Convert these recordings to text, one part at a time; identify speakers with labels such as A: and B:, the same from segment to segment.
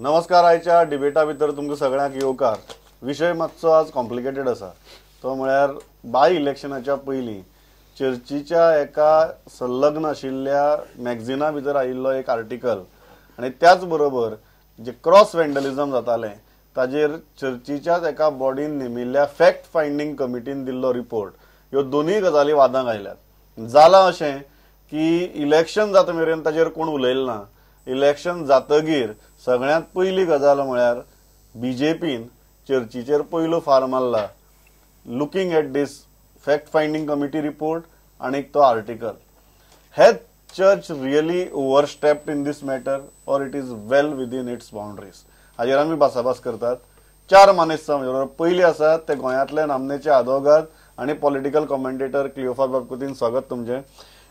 A: नमस्कार. आयच्या डिबेटा भितर तुमकां सगळ्यांक येवकार. विशय मातसो आज कॉम्प्लिकेटेड आसा. तो म्हळ्यार बाय इलेक्शनाच्या पयलीं चर्चीच्या एका संलग्न आशिल्ल्या मॅगझिना भितर आयिल्लो एक आर्टिकल आनी त्याच बरोबर जे क्रॉस वॅन्डलिझम जातालें ताजेर चर्चीच्याच एका बॉडीन नेमिल्ल्या फॅक्ट फायंडींग कमिटीन दिल्लो रिपोर्ट, ह्यो दोनूय गजाली वादांक आयल्यात. जालां अशें की इलेक्शन जाता मेरेन ताजेर कोण उलयलें ना. इलेक्शन जातकीर सगळ्यांत पयली गजाल म्हळ्यार बीजेपीन चर्चीचेर पयलो फार मारला, looking at this fact finding committee report आनी तो article. Has church really overstepped in this matter or it is well within its boundaries? हाजेर आमी भासाभास करतात. चार मानेस्त म्हणजे पयले आसात ते गोंयांतले नामनेचे आदवोगाद आनी पॉलिटिकल कॉमेंटेटर क्लियोफास बाबकुतीन. स्वागत तुमचें.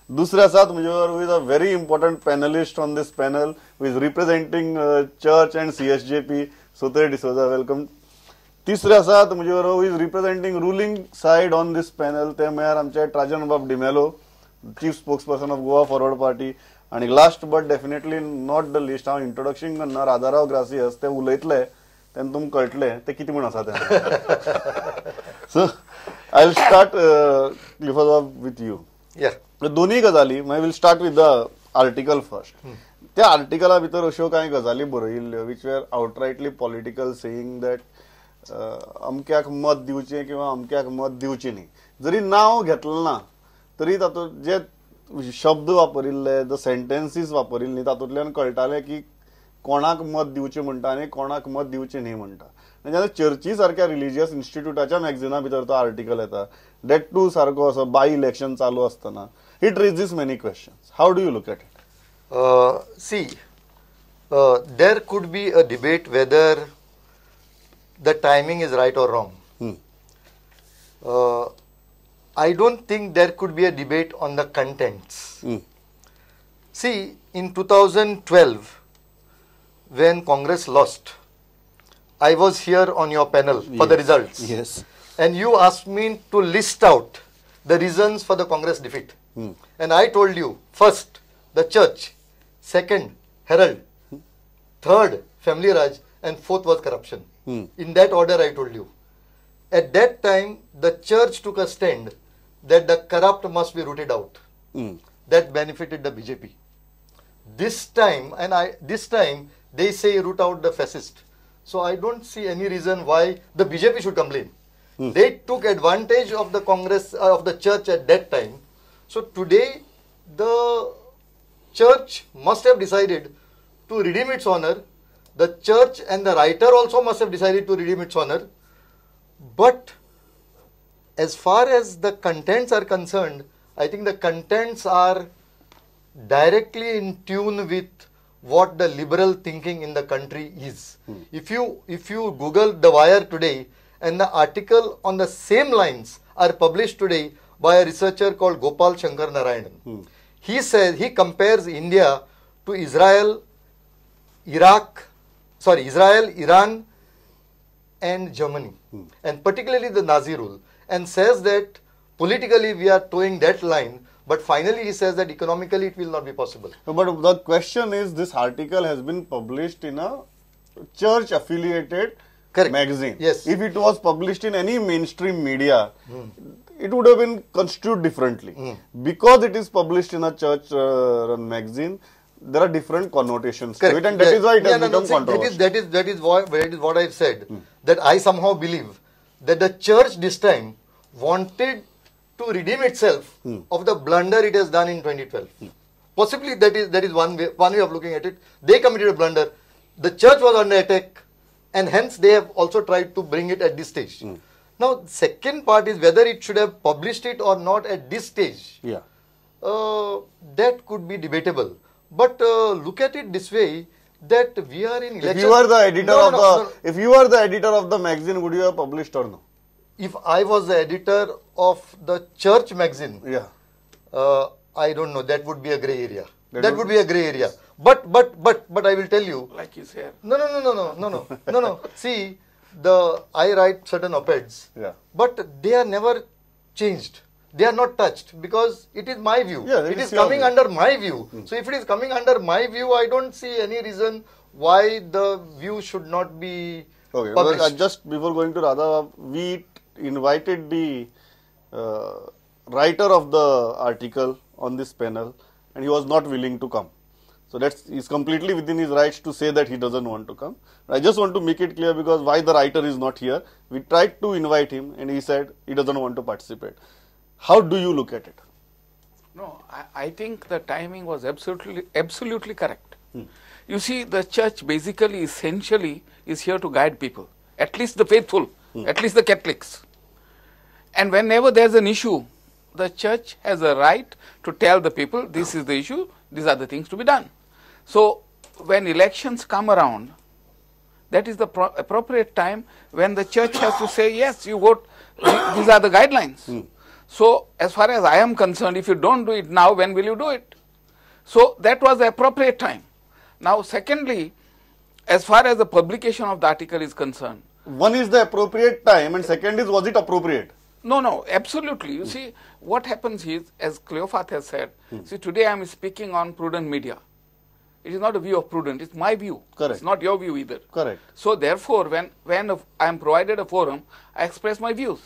A: दुसरे आसात म्हणजे who is a very important panelist on this panel who is representing church and CSJP, Sotter D'Souza. Welcome. तिसरे आसात म्हणजे who is representing ruling side on this panel, ते म्हळ्यार आमचे Trajan Bab D'Mello, chief spokesperson of Goa forward party. आणि last but definitely not the list, हांव introduction करना, Rajarao gracious. ते उलयतले तेन्ना तुमकां कळटलें ते कितें म्हूण आसा तें. सो आय विल स्टार्ट क्लियोफास बाब विथ यू. दोन्ही गजाली may will start with the article first. त्या आर्टिकला भितर अश्यो कांय गजाली बरयिल्ल्यो which were outrightly political saying that अमक्याक मत दिवचें किंवा अमक्याक मत दिवचें न्ही. जरी नांव घेतलें ना तरी तातूंत जे शब्द वापरिल्ले, द सेंटेन्सीस वापरिल्ली, तातूंतल्यान कळटालें की कोणाक मत दिवचें म्हणटा आनी कोणाक मत दिवचें न्ही म्हणटा. जेन्ना चर्ची सारक्या रिलिजियस इन्स्टिट्यूटाच्या मॅगझिना भितर तो आर्टिकल येता, डेट टू सारको असो बाय इलेक्शन चालू आसतना, it raises many questions. How do you look at it?
B: See, there could be a debate whether the timing is right or wrong. I don't think there could be a debate on the contents. See, in 2012, when Congress lost, I was here on your panel for the results.
A: Yes.
B: And you asked me to list out the reasons for the Congress defeat. And I told you, first, the church, second, Herald, third, Family Raj, and fourth was corruption. In that order I told you. At that time, the church took a stand that the corrupt must be rooted out. That benefited the BJP. This time they say root out the fascist. So I don't see any reason why the BJP should complain. They took advantage of the Congress, of the church at that time. So today, the church must have decided to redeem its honor. The church and the writer also must have decided to redeem its honor. But as far as the contents are concerned, I think the contents are directly in tune with what the liberal thinking in the country is. If you Google The Wire today, and the article on the same lines are published today by a researcher called Gopal Shankar Narayanan. He says, he compares India to Israel, Iran and Germany, and particularly the Nazi rule, and says that politically we are towing that line, but finally he says that economically it will not be possible.
A: But the question is, this article has been published in a church affiliated magazine.
B: Yes.
A: If it was published in any mainstream media, it would have been construed differently. Because it is published in a church run magazine, there are different connotations to it, and that is why it has become controversial.
B: That is what I've said. That I somehow believe that the church this time wanted to redeem itself of the blunder it has done in 2012. Possibly that is one way of looking at it. They committed a blunder. The church was under attack, and hence they have also tried to bring it at this stage. Now, second part is whether it should have published it or not at this stage.
A: Yeah.
B: That could be debatable. But look at it this way, that we are in election.
A: If you were the editor if you were the editor of the magazine, would you have published or no?
B: If I was the editor of the church magazine, I don't know. That would be a grey area. That would be a grey area. But I will tell you.
C: Like you said.
B: No. See, I write certain op-eds. But they are never changed. They are not touched because it is my view.
A: Yeah,
B: it is coming under my view. So if it is coming under my view, I don't see any reason why the view should not be published.
A: Well, just before going to Radha, we invited the writer of the article on this panel, and he was not willing to come. So he's completely within his rights to say that he doesn't want to come. I just want to make it clear, because why the writer is not here. We tried to invite him and he said he doesn't want to participate. How do you look at it?
C: No, I think the timing was absolutely correct. You see, the church basically, essentially, is here to guide people, at least the faithful, at least the Catholics. And whenever there's an issue, the church has a right to tell the people, this is the issue, these are the things to be done. So when elections come around, that is the appropriate time when the church has to say, yes, you vote, these are the guidelines. So as far as I am concerned, if you don't do it now, when will you do it? So that was the appropriate time. Now secondly, as far as the publication of the article is concerned,
A: one is the appropriate time, and second is, was it appropriate?
C: No, absolutely. You see, what happens is, as Cleophas has said, see, today I am speaking on Prudent media. It is not a view of Prudent, it's my view.
A: Correct.
C: It's not your view either.
A: Correct.
C: So therefore, when I am provided a forum, I express my views.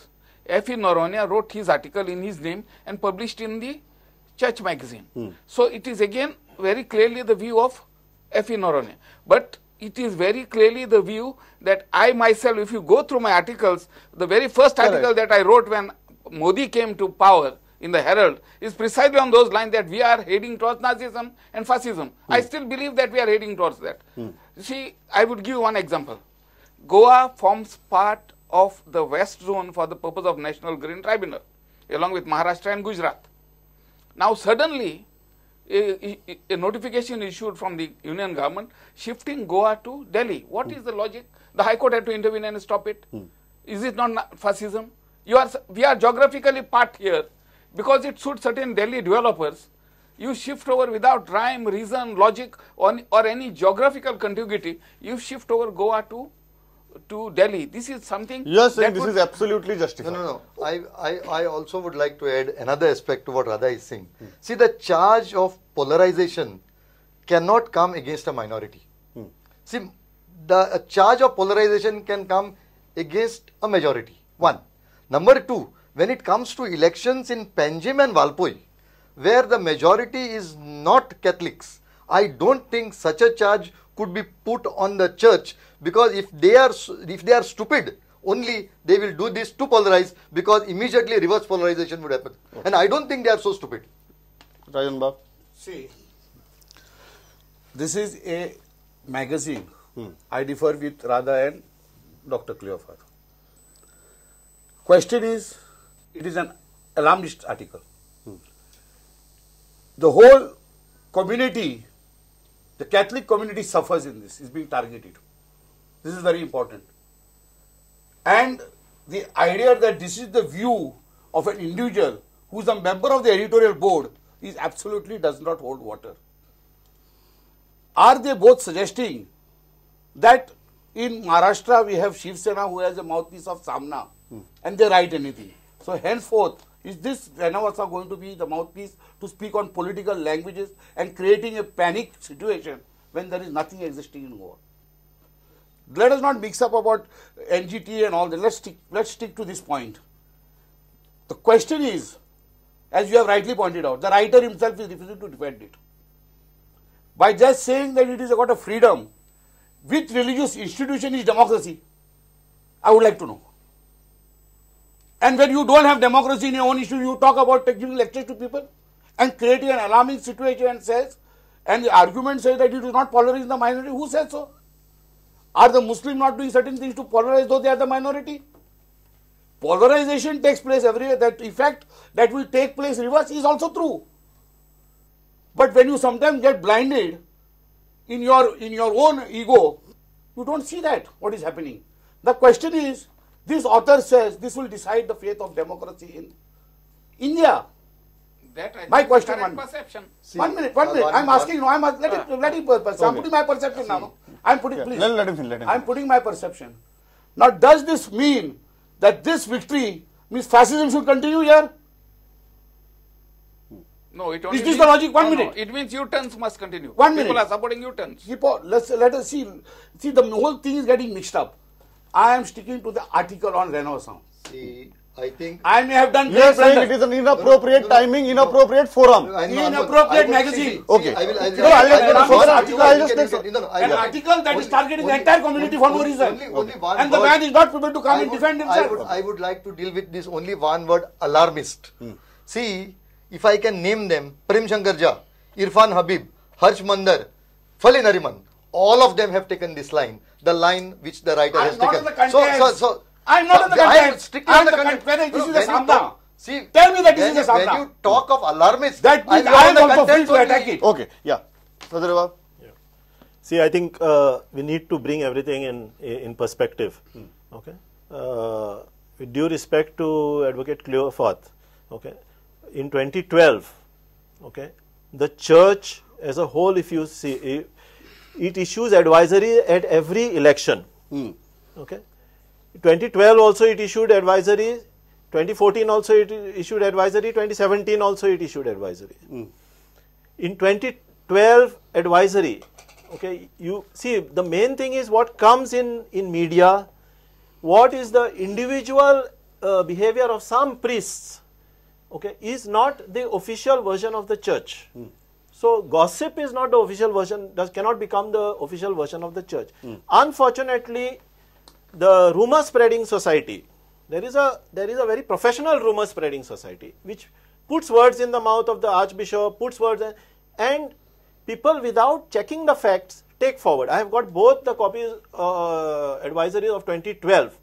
C: F.E. Noronha wrote his article in his name and published in the church magazine. So it is again very clearly the view of F.E. Noronha. But it is very clearly the view that I myself, if you go through my articles, the very first article that I wrote when Modi came to power in the Herald is precisely on those lines, that we are heading towards Nazism and fascism. I still believe that we are heading towards that. You see, I would give one example. Goa forms part of the West Zone for the purpose of National Green Tribunal, along with Maharashtra and Gujarat. Now suddenly, a notification issued from the Union government shifting Goa to Delhi. What is the logic? The High Court had to intervene and stop it. Is it not fascism? We are geographically part here. Because it suits certain Delhi developers, you shift over without rhyme, reason, logic, or any geographical contiguity. You shift over Goa to Delhi. This is something.
A: You are saying this is absolutely justified.
B: No. I also would like to add another aspect to what Radha is saying. See, the charge of polarization cannot come against a minority. See, the charge of polarization can come against a majority. One. Number two, when it comes to elections in Panjim and Valpoi, where the majority is not Catholics, I don't think such a charge could be put on the church, because if they are stupid, only they will do this to polarize, because immediately reverse polarization would happen. And I don't think they are so stupid.
A: Rajan Bab.
D: See, this is a magazine. I differ with Radha and Dr. Cleophas. Question is, it is an alarmist article. The whole community, the Catholic community suffers in this, is being targeted. This is very important. And the idea that this is the view of an individual who is a member of the editorial board is absolutely does not hold water. Are they both suggesting that in Maharashtra we have Shiv Sena who has a mouthpiece of Samna and they write anything? So henceforth, is this Renavasa going to be the mouthpiece to speak on political languages and creating a panic situation when there is nothing existing in Goa? Let us not mix up about NGT and all that. Let's stick to this point. The question is, as you have rightly pointed out, the writer himself is refusing to defend it. By just saying that it is about a freedom, which religious institution is democracy? I would like to know. And when you don't have democracy in your own issue, you talk about giving lectures to people and creating an alarming situation and the argument says that it is not polarizing the minority. Who says so? Are the Muslims not doing certain things to polarize though they are the minority? Polarization takes place everywhere. That effect that will take place reverse is also true. But when you sometimes get blinded in your own ego, you don't see that what is happening. The question is, this author says this will decide the fate of democracy in India. My question,
C: perception.
A: One minute. I'm asking. No, let him. I'm putting my perception now. I'm putting. Please. Let him. I'm putting my perception. Now, does this mean that this victory means fascism should continue here?
C: No, it
D: Is
C: only
D: this
C: means,
D: the logic? One
C: no,
D: minute.
C: No, it means U-turns must continue.
D: 1 minute.
C: People are supporting U-turns.
D: Let us see. See, the whole thing is getting mixed up. I am sticking to the article on Renaissance.
B: See, I think
D: I may have done
A: You are saying it is an inappropriate timing, inappropriate forum.
D: Inappropriate magazine.
A: Okay.
B: I will
A: I'll just take
D: An article that is targeting the entire community for no reason.
B: Only one
D: And the
B: word.
D: man is not prepared to come and defend himself.
B: I would like to deal with this only one word, alarmist. See, if I can name them, Prem Shankar Jha, Irfan Habib, Harsh Mandar, Fali Nariman, all of them have taken this line, the line which the writer has
D: not
B: taken.
D: on the context. I'm not on the
B: I am
D: content.
B: strictly
D: I'm
B: on the
D: the
B: content.
D: content. This is a
B: When you
D: samna.
B: talk- See,
D: Tell me that this is a
B: when
D: samna.
B: you talk of alarmist,
D: That means
B: I'm
D: I
B: on
D: am
B: the
D: also free
B: content
D: to
B: only.
D: attack it.
A: Okay, yeah. Sadhguru,
E: See, I think we need to bring everything in perspective. Okay, with due respect to Advocate Cleoforth, okay, in 2012, okay, the church as a whole, if you see, it issues advisory at every election. Okay, 2012 also it issued advisory. 2014 also it issued advisory. 2017 also it issued advisory. In 2012 advisory, okay, you see the main thing is what comes in media, what is the individual behavior of some priests, okay, is not the official version of the church. So gossip is not the official version, cannot become the official version of the church. Unfortunately, the rumor spreading society, there is a very professional rumor spreading society which puts words in the mouth of the archbishop, puts words and people without checking the facts take forward. I have got both the copies advisory of 2012.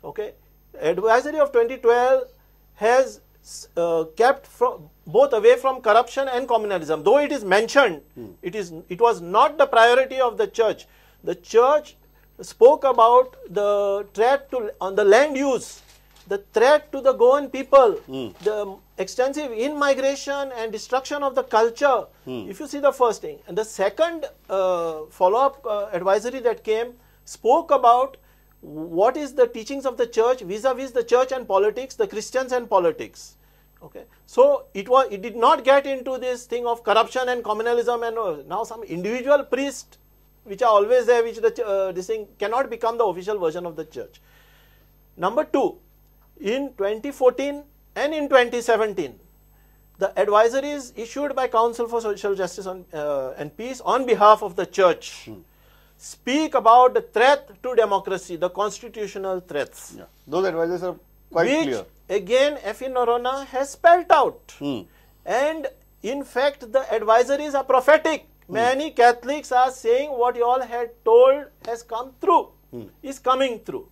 E: Okay, advisory of 2012 has kept both away from corruption and communalism. Though it is mentioned, it was not the priority of the church. The church spoke about the threat on the land use, the threat to the Goan people, the extensive in-migration and destruction of the culture. If you see the first thing. And the second follow-up advisory that came spoke about what is the teachings of the church vis-a-vis the church and politics, the Christians and politics. Okay, so it did not get into this thing of corruption and communalism and now some individual priests which are always there, which this thing cannot become the official version of the church. Number two, in 2014 and in 2017, the advisories issued by Council for Social Justice and Peace on behalf of the church speak about the threat to democracy, the constitutional threats.
A: Yeah. Those advices are quite
E: which,
A: clear.
E: Again, F.E. Noronha has spelled out. And in fact, the advisories are prophetic. Many Catholics are saying what you all had told has come through, is coming through.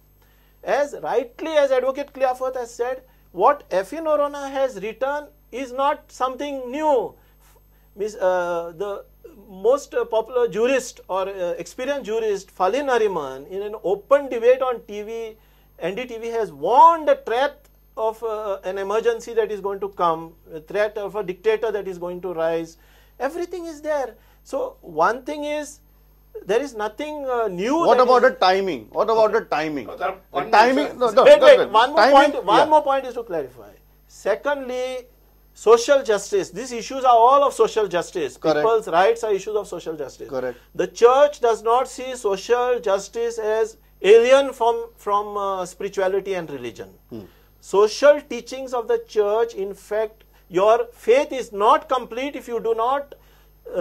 E: As rightly as Advocate Cleoforth has said, what F.E. Noronha has written is not something new. The most popular jurist or experienced jurist, Fali Nariman, in an open debate on TV, NDTV has warned the threat of an emergency that is going to come, a threat of a dictator that is going to rise. Everything is there. So one thing is, there is nothing new.
A: What about the timing? What about the timing?
D: The
A: timing.
E: Wait. One more point is to clarify. Secondly, social justice. These issues are all of social justice.
A: Correct.
E: People's rights are issues of social justice.
A: Correct.
E: The church does not see social justice as alien from spirituality and religion. Social teachings of the church, in fact, your faith is not complete if you do not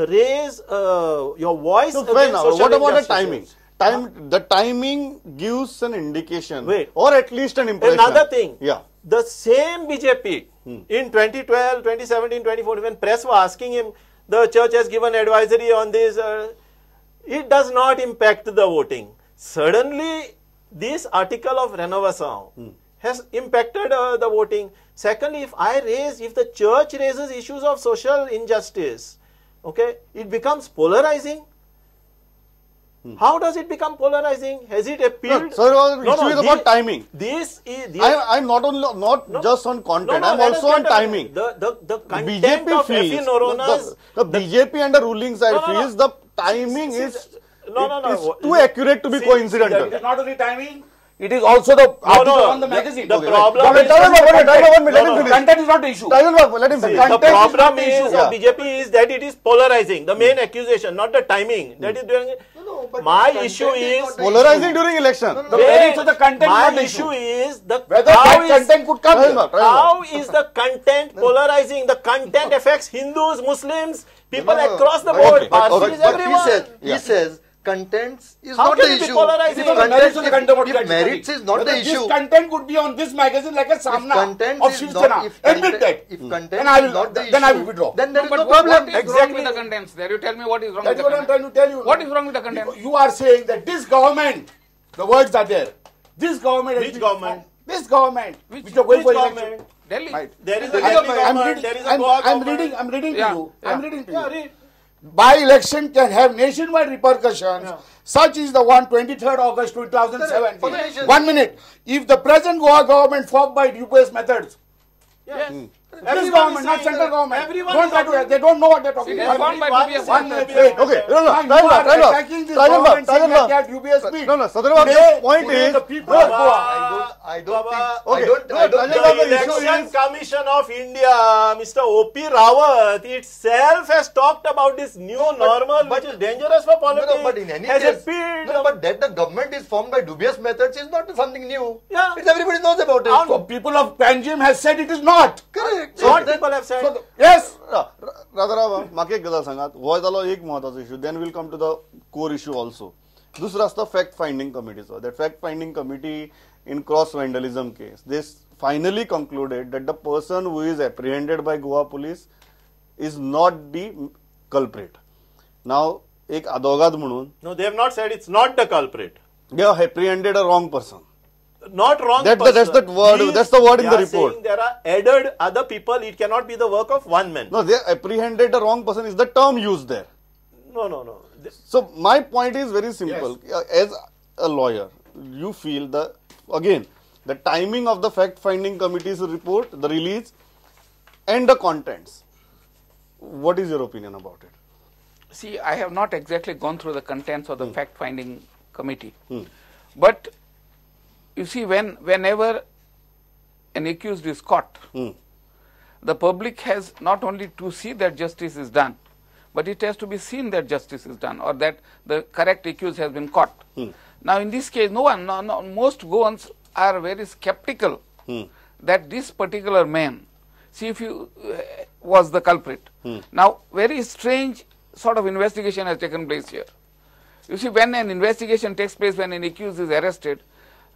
E: raise your voice
A: So,
E: against social
A: what about the
E: injustices.
A: timing? The timing gives an indication,
E: Wait.
A: or at least an impression.
E: Another thing,
A: Yeah.
E: the same BJP in 2012, 2017, 2014, when press was asking him, the church has given advisory on this, it does not impact the voting. Suddenly, this article of Renovation has impacted the voting. Secondly, if the church raises issues of social injustice, okay, it becomes polarizing. How does it become polarizing? Has it appealed?
A: No, sir, issue is about timing. I'm not just on content. I'm also on timing.
E: The content of F.E. Noronha's
A: the BJP and the ruling side feels the timing is too accurate to be coincidental.
D: It is not only timing, It is also the article on the magazine.
E: The
D: Okay,
E: problem
D: right.
E: is-
A: let him finish.
D: Content is not the issue.
A: Tajul Babu, let him finish.
E: The
D: Content is
E: problem
D: not the
E: is
D: issue.
E: of BJP is that it is polarizing. The main accusation, not the timing. That is doing.
B: No, but
E: My
B: content
E: issue
B: is
E: is
B: not the
A: Polarizing during election.
D: The merits of the content is
E: My
D: not the
E: issue is the
D: Whether
E: how
D: that
E: is-
D: content could come here.
E: How is the content polarizing? The content affects Hindus, Muslims, people
B: No, no.
E: across the
A: Okay,
E: board,
A: okay.
E: Parsis,
B: But
E: everyone.
B: he says contents is
E: How
B: not
E: can
B: the
E: it be
B: issue.
E: polarizing?
B: If
D: Because the merits of the content what you are
B: if merits
D: discussing.
B: is not
D: Whether
B: the issue.
D: This content could be on this magazine like a
B: If
D: Samna
B: content
D: of
B: is
D: Shiv
B: not,
D: Sena.
B: if
D: Admit
B: content,
D: that.
B: if content
D: Then I
B: is
D: will-
B: not the
D: then I will
B: issue,
D: withdraw.
B: then there is
C: But
B: no
C: what
B: problem.
C: is wrong
E: Exactly.
C: with the contents there? You tell me what is wrong
D: That's
C: with
D: what
C: the
D: I'm trying
C: content.
D: to tell you.
C: What is wrong with the content?
D: You are saying that this government, the words are there. This government. has
E: Which
D: been-
E: government?
D: This government.
C: Which
D: are going for
E: government?
D: election.
C: Delhi.
D: Right.
E: There is a
D: I'm
E: Delhi
D: reading-
E: government, there is a Goa government.
D: I'm reading to
C: Yeah,
D: you.
C: yeah.
D: I'm reading to
E: Yeah,
D: you.
E: read.
D: By-election can have nationwide repercussions.
B: Yeah.
D: Such is the one 23rd August 2007.
B: For the nation.
D: 1 minute. If the present Goa government fought by dubious methods,
E: Yes.
D: this
E: Everyone
D: government,
E: is
D: not
E: saying
D: central
E: that.
D: government,
E: Everyone
D: don't
E: is
D: try to,
E: talking-
D: they don't know what they're talking
C: It is
D: about.
C: gone by
E: Everyone
C: dubious
E: is
D: One
C: methods.
D: minute, wait.
A: Okay, no, no,
D: Now you are attacking this
A: Tajul Babu,
D: government saying
A: Tajul
D: that
A: Babu.
D: they are dubious speech.
A: No, no, Sadhru Babu,
D: Today-
A: the point
D: today
A: is,
D: the people of Goa.
B: I don't think.
A: Okay.
B: I don't.
A: No,
B: I don't.
A: Tajul
E: The
A: Babu, the issue
E: Election
A: is-
E: Commission of India, Mr. O.P. Rawat itself has talked about this new normal, which is dangerous for
B: No,
E: politics.
B: no, but in any
E: has
B: case,
E: appealed.
B: no, but that the government is formed by dubious methods is not something new.
E: Yeah.
B: It's everybody knows about it.
D: So people of Panjim has said it is not.
B: Correct.
E: So what
B: then-
E: people have said.
D: Yes.
A: Rajarao म्हाका एक गजाल सांगात हो जालो एक महत्वाचो issue then will come to the core issue also दुसरो आसता फॅक्ट फायंडींग कमिटीचो that fact finding committee in cross vandalism case they finally concluded that the person who is apprehended by Goa police is not the culprit नाव एक अदोगाद म्हणून
E: No, they have not said it's not the culprit.
A: They have apprehended a wrong person
E: Not wrong.
A: That's
E: person.
A: the word-
E: These-
A: that's the word in
E: they
A: the
E: are
A: report.
E: saying there are added other people. It cannot be the work of one man.
A: no they apprehended a wrong person is the term used there.
E: No.
A: So my point is very simple. As a lawyer, you feel the timing of the fact-finding committee's report, the release, and the contents. What is your opinion about it?
C: See, I have not exactly gone through the contents of the fact-finding committee. But you see, whenever an accused is caught, the public has not only to see that justice is done, but it has to be seen that justice is done or that the correct accused has been caught. Now, in this case, most Goans are very skeptical that this particular man, see if you was the culprit. Now, very strange sort of investigation has taken place here. You see, when an investigation takes place, when an accused is arrested,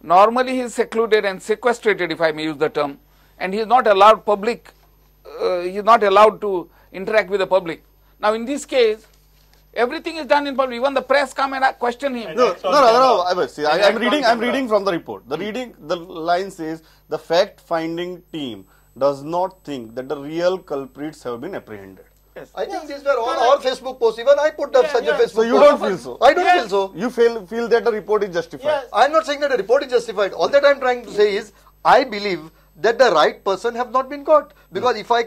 C: normally he is secluded and sequestrated, if I may use the term, and he is not allowed he is not allowed to interact with the public. Now, in this case, everything is done in public. Even the press come and question him.
A: I'm reading from the report. The line says the fact-finding team does not think that the real culprits have been apprehended.
B: I think these were all our Facebook posts. Even I put up such a Facebook
A: So you
B: post.
A: don't feel so?
B: I don't feel so.
A: You feel that the report is justified?
E: Yes.
B: I'm not saying that the report is justified. All that I'm trying to say is, I believe that the right person have not been caught. Because if I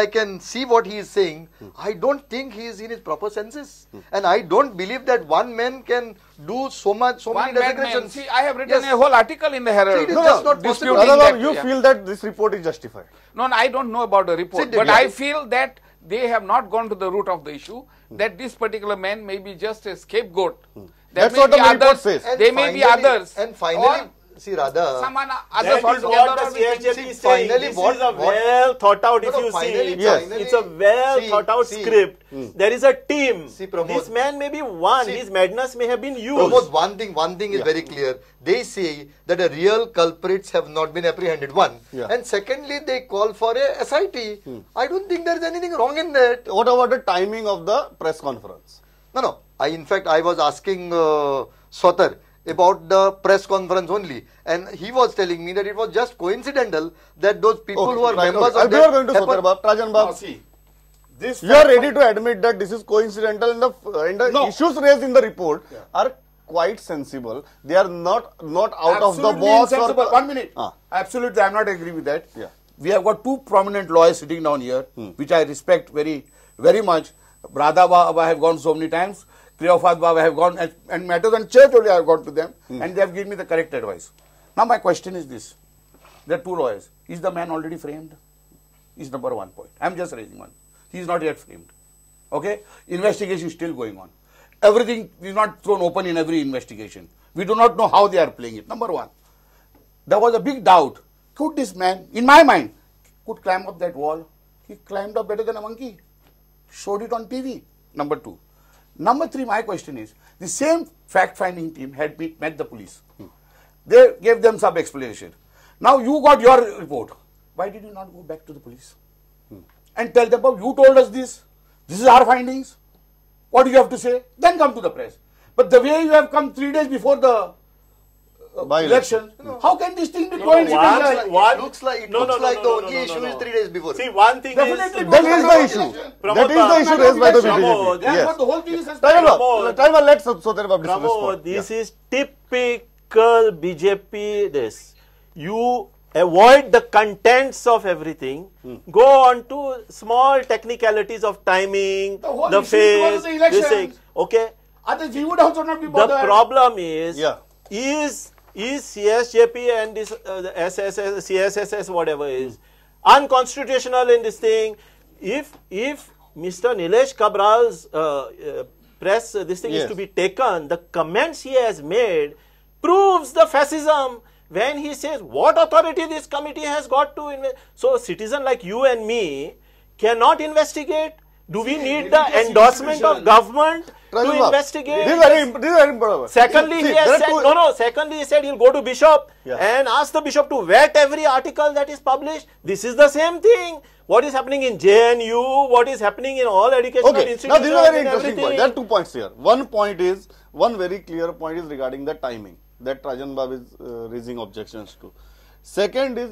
B: can see what he is saying, I don't think he is in his proper senses. And I don't believe that one man can do so many
C: One madman.
B: desecrations.
C: See, I have written a whole article in the Herald.
B: See, it is just not
C: disputing
B: possible.
C: that,
A: You
C: yeah.
A: feel that this report is justified?
C: No, I don't know about the report,
B: See,
C: but
B: yeah.
C: I feel that they have not gone to the root of the issue, that this particular man may be just a scapegoat. There
A: That's
C: may
A: what
C: be
A: the report
C: others,
A: says.
B: And
C: There may be
B: finally-
C: others.
B: And finally,
C: or
B: see, Radha,
C: someone
E: That
C: others
E: is
C: altogether.
E: what
C: or
E: the
C: we can
E: CHP
C: see-
E: is saying.
B: finally
E: This
B: what-
E: is a well thought out,
B: No,
E: if
B: no,
E: you
B: finally-
E: see.
A: Yes.
E: It's a well
B: see,
E: thought out
B: see,
E: script. There is a team.
B: See, Pramod.
E: This man may be one.
B: See,
E: His madness may have been used.
B: Pramod, one thing is very clear. They say that the real culprits have not been apprehended. One.
A: Yeah.
B: And secondly, they call for a SIT. I don't think there is anything wrong in that.
A: What about the timing of the press conference?
B: No. In fact, I was asking Swatar about the press conference only. And he was telling me that it was just coincidental that those people who are members of
A: We are
B: that
A: going to
B: happened-
A: Sotar Bab, Trajan
D: Now,
A: Bab.
D: see, this
A: You are ready to admit that this is coincidental and the
D: No.
A: issues raised in the report are quite sensible. They are not out of the
D: absolutely
A: box.
D: insensible. 1 minute.
A: Ah.
D: Absolutely, I'm not agree with that.
A: Yeah.
D: We have got two prominent lawyers sitting down here, which I respect very, very much. Radha Baba I have gone so many times. Cleophas Baba, I have gone and matters on church only I have gone to them and they have given me the correct advice. Now my question is this. There are two lawyers. Is the man already framed? Is number one point. I am just raising one. He is not yet framed. Okay? Investigation is still going on. Everything is not thrown open in every investigation. We do not know how they are playing it. Number one. There was a big doubt. Could this man, in my mind, could climb up that wall? He climbed up better than a monkey. Showed it on TV. Number two. Number three, my question is, the same fact-finding team had met the police. They gave them some explanation. Now you got your report. Why did you not go back to the police and tell them, you told us this. This is our findings. What do you have to say? Then come to the press. But the way you have come 3 days before the election, how can this thing be coincidental?
B: It looks like the only issue is 3 days before.
E: See, one thing
D: Definitely
E: is...
A: That is the issue. That is the issue raised by the BJP.
D: Yes. The whole thing is
A: Let's
E: Pramod, this is typical BJP this. You avoid the contents of everything, go on to small technicalities of timing, the phase, this thing. Okay?
D: Others, he would also not be bothered.
E: The problem is CSJP and this SSS, CSSS, whatever is unconstitutional in this thing. If Mr. Nilesh Kabral's press this thing is to be taken, the comments he has made proves the fascism when he says what authority this committee has got to invest. So a citizen like you and me cannot investigate. Do we need the endorsement of government to investigate?
A: This is very important.
E: Secondly, he has said, secondly he said he'll go to Bishop and ask the Bishop to vet every article that is published. This is the same thing. What is happening in JNU, what is happening in all educational institutions.
A: Now this is a very interesting point. There are 2 points here. One very clear point is regarding the timing that Rajan Bab is raising objections to. Second is,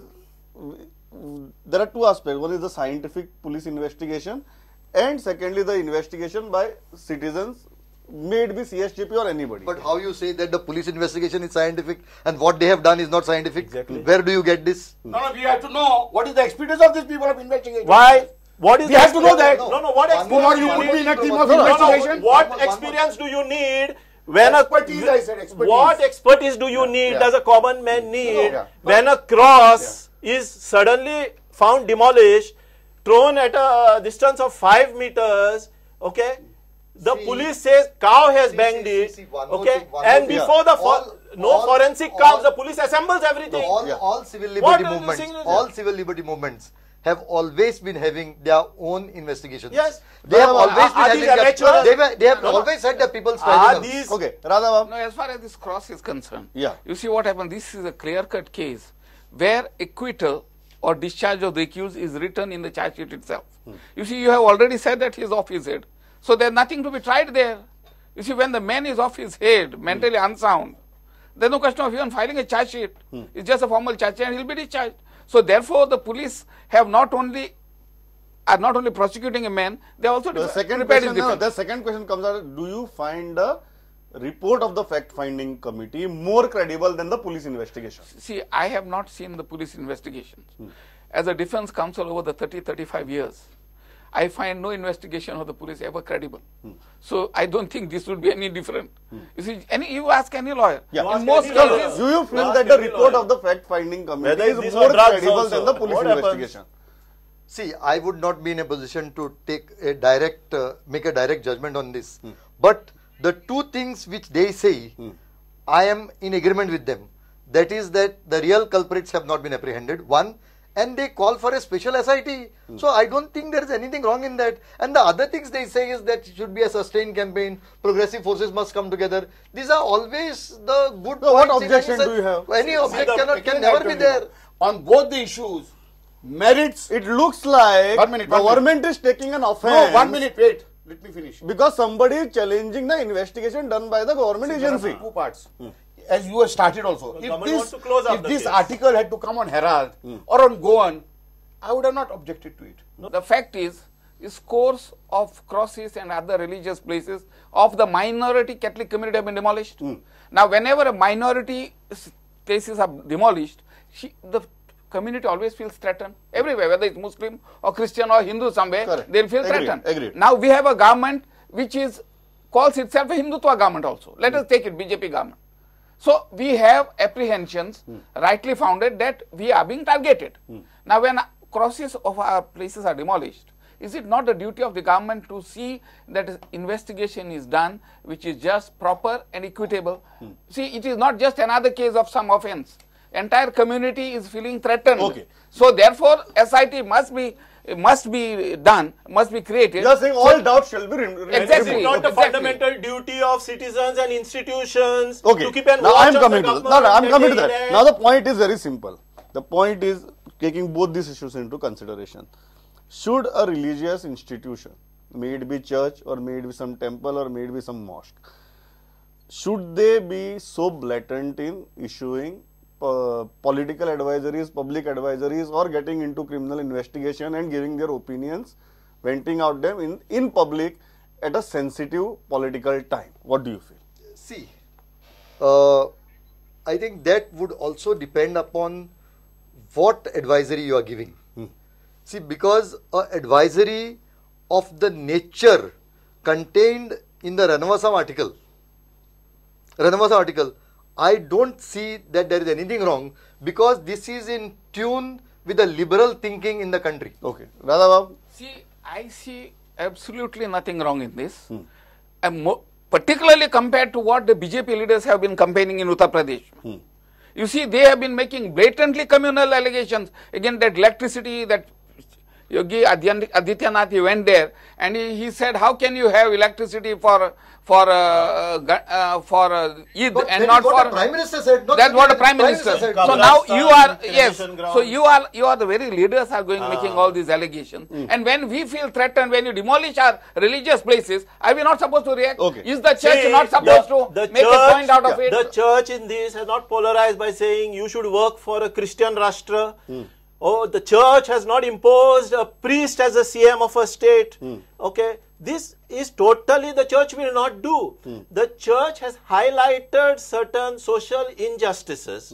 A: there are 2 aspects. One is the scientific police investigation, and secondly the investigation by citizens, may it be CSJP or anybody.
B: But how you say that the police investigation is scientific and what they have done is not scientific?
E: Exactly.
B: Where do you get this?
D: No, we have to know what is the experience of these people of investigation.
E: Why? What is
D: we have to know that.
E: What experience
D: you put me in a team of
E: investigation? What experience do you need? When
D: expertise, I said expertise.
E: What expertise do you need? Does a common man need when a cross is suddenly found demolished, thrown at a distance of 5 meters? Okay, the police says cow has banged it. Okay, and before the forensic comes, the police assembles everything.
B: All civil liberty movements have always been having their own investigations.
E: Yes.
B: They have always been having they have always had the people's tribunals.
A: Okay, Radha.
C: No, as far as this cross is concerned,
A: Yeah.
C: you see what happened. This is a clear-cut case where acquittal or discharge of the accused is written in the charge sheet itself. You see, you have already said that he is off his head. So there is nothing to be tried there. You see, when the man is off his head, mentally unsound, there is no question of even filing a charge sheet. It's just a formal charge sheet and he will be discharged. So therefore, the police have not only prosecuting a man, they are also
A: the second question comes out, do you find the report of the fact-finding committee more credible than the police investigation?
C: See, I have not seen the police investigations. As a defense counsel over the 30-35 years, I find no investigation of the police ever credible. So I don't think this would be any different. You see, you ask any lawyer. In most cases,
A: do you feel that the report of the fact-finding committee is more credible than the police investigation?
B: See, I would not be in a position to take a direct, make a direct judgment on this. But the 2 things which they say, I am in agreement with them. That is that the real culprits have not been apprehended. 1. And they call for a special SIT. So I don't think there is anything wrong in that. And the other things they say is that it should be a sustained campaign, progressive forces must come together. These are always the good points.
A: What objection do you have?
B: Any objection can never be there.
D: On both the issues, merits.
A: It looks like the government is taking an offense.
D: No, 1 minute, wait. Let me finish.
A: Because somebody is challenging the investigation done by the government agency.
D: 2 parts. As you have started also. If this article had to come on Herald or on Go On, I would have not objected to it.
C: No. The fact is scores of crosses and other religious places of the minority Catholic community have been demolished. Now, whenever a minority places are demolished, the community always feels threatened. Everywhere, whether it's Muslim or Christian or Hindu somewhere, they'll feel threatened.
A: Agreed.
C: Now, we have a government which is calls itself a Hindutva government also. Let us take it, BJP government. So we have apprehensions, rightly founded, that we are being targeted. Now when crosses of our places are demolished, is it not the duty of the government to see that investigation is done which is just, proper and equitable? See, it is not just another case of some offense. Entire community is feeling threatened.
A: Okay.
C: So therefore, SIT must be done, must be created.
A: You are saying all doubts shall be removed.
C: Exactly.
E: It is not the
C: Exactly.
E: fundamental duty of citizens and institutions
A: Okay.
E: to keep an
A: Now
E: watch
A: I am
E: on
A: coming
E: the
A: to that.
E: government.
A: No, I am coming to
E: and
A: that. Now the point is very simple. The point is taking both these issues into consideration. Should a religious institution, may it be church or may it be some temple or may it be some mosque, should they be so blatant in issuing political advisories, public advisories, or getting into criminal investigation and giving their opinions, venting out them in public at a sensitive political time? What do you feel?
B: See, I think that would also depend upon what advisory you are giving. See, because an advisory of the nature contained in the Ranavasam article, I don't see that there is anything wrong, because this is in tune with the liberal thinking in the country.
A: Okay. Radhabab?
C: See, I see absolutely nothing wrong in this. And particularly compared to what the BJP leaders have been campaigning in Uttar Pradesh. You see, they have been making blatantly communal allegations against that electricity, that Yogi Adityanath, he went there and he said, how can you have electricity for Eid and not for...
B: The Prime Minister said.
C: That's what the Prime Minister said. So now you are, yes, so you are the very leaders are going making all these allegations. And when we feel threatened, when you demolish our religious places, are we not supposed to react?
A: Okay.
C: Is the church not supposed to make a point out of it?
E: The church in this has not polarized by saying you should work for a Christian Rashtra. Oh, the church has not imposed a priest as a CM of a state. Okay, this is totally the church will not do. The church has highlighted certain social injustices,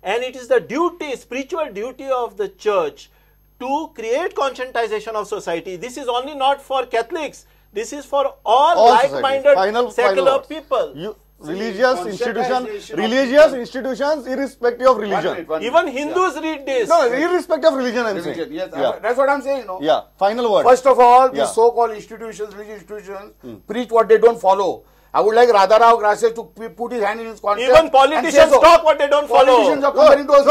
E: and it is the duty, spiritual duty of the church to create conscientization of society. This is only not for Catholics. This is for all like-minded secular people.
A: Religious institutions, irrespective of religion.
E: Even Hindus read this.
A: No, irrespective of religion, I'm saying.
D: Yes,
A: Yeah.
D: that's what I'm saying. No?
A: Yeah, final word.
D: First of all,
A: Yeah.
D: these so-called institutions, religious institutions, preach what they don't follow. I would like Radharao Gracias to put his hand in his conscience.
E: Even politicians talk what they don't follow.
D: Politicians are comparing to us.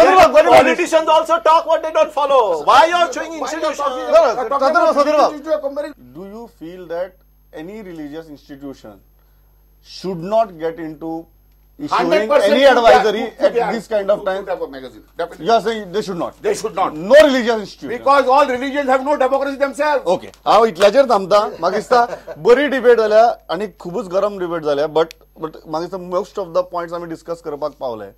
E: Politicians also talk what they don't follow. Why you are showing institutions?
A: Do you feel that any religious institution should not get into issuing
D: 100%
A: any advisory at this kind of time?
D: Definitely.
A: You are saying they should not.
D: They should not.
A: No religious institution.
D: Because all religions have no democracy themselves.
A: Okay हांव इतल्याचेर थांबता. म्हाका दिसता बरी debate जाल्या आनी खूबच गरम debate जाल्या, बट म्हाका दिसता मोस्ट ऑफ द पॉयंट्स आमी डिस्कस करपाक पावले.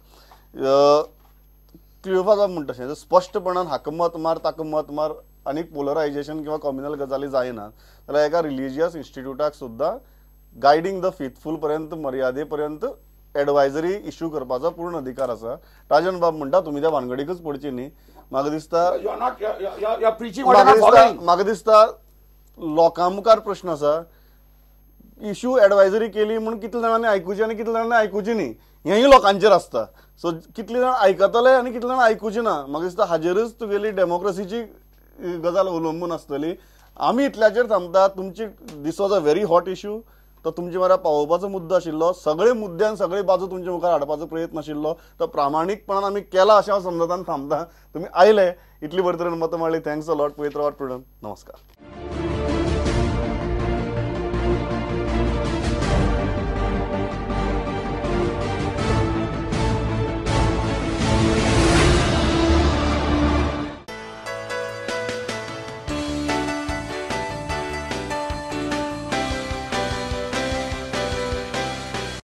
A: क्लियोफास म्हणटा तशें स्पश्टपणान हाका मत मार ताका मत मार आनी पोलरायझेशन किंवा कम्युनल गजाली जायना जाल्यार एका रिलिजियस इन्स्टिट्यूटाक सुद्दां गायडिंग द फेथफूल पर्यंत मर्यादे पर्यंत एडवायजरी इश्यू करपाचो पूर्ण अधिकार आसा. राजन बाब म्हणटा तुमी त्या भानगडीकच पडची न्ही. म्हाका दिसता लोकां मुखार प्रश्न आसा, इश्यू एडवायजरी केली म्हणून कितले जाणांनी आयकुची आनी कितले जाणांनी आयकुची न्ही हेंय लोकांचेर आसता. सो कितले जाण आयकतले आनी कितले जाण आयकुची ना, म्हाका दिसता हाजेरच तुगेली डेमोक्रेसीची गजाल अवलंबून आसतली. आमी इतल्याचेर थांबता. तुमची दीस was a very hot issue. तो तुमचे म्हऱ्यार पावोवपाचो मुद्दो आशिल्लो. सगळे मुद्द्यान सगळे बाजू तुमचे मुखार हाडपाचो प्रयत्न आशिल्लो. तो प्रामाणीकपणान आमी केला अशें हांव समजतान थांबता. तुमी आयले, इतली बरे तरेन मतां मारली. Thanks a lot. पवित्र वाट प्रुडंट. नमस्कार.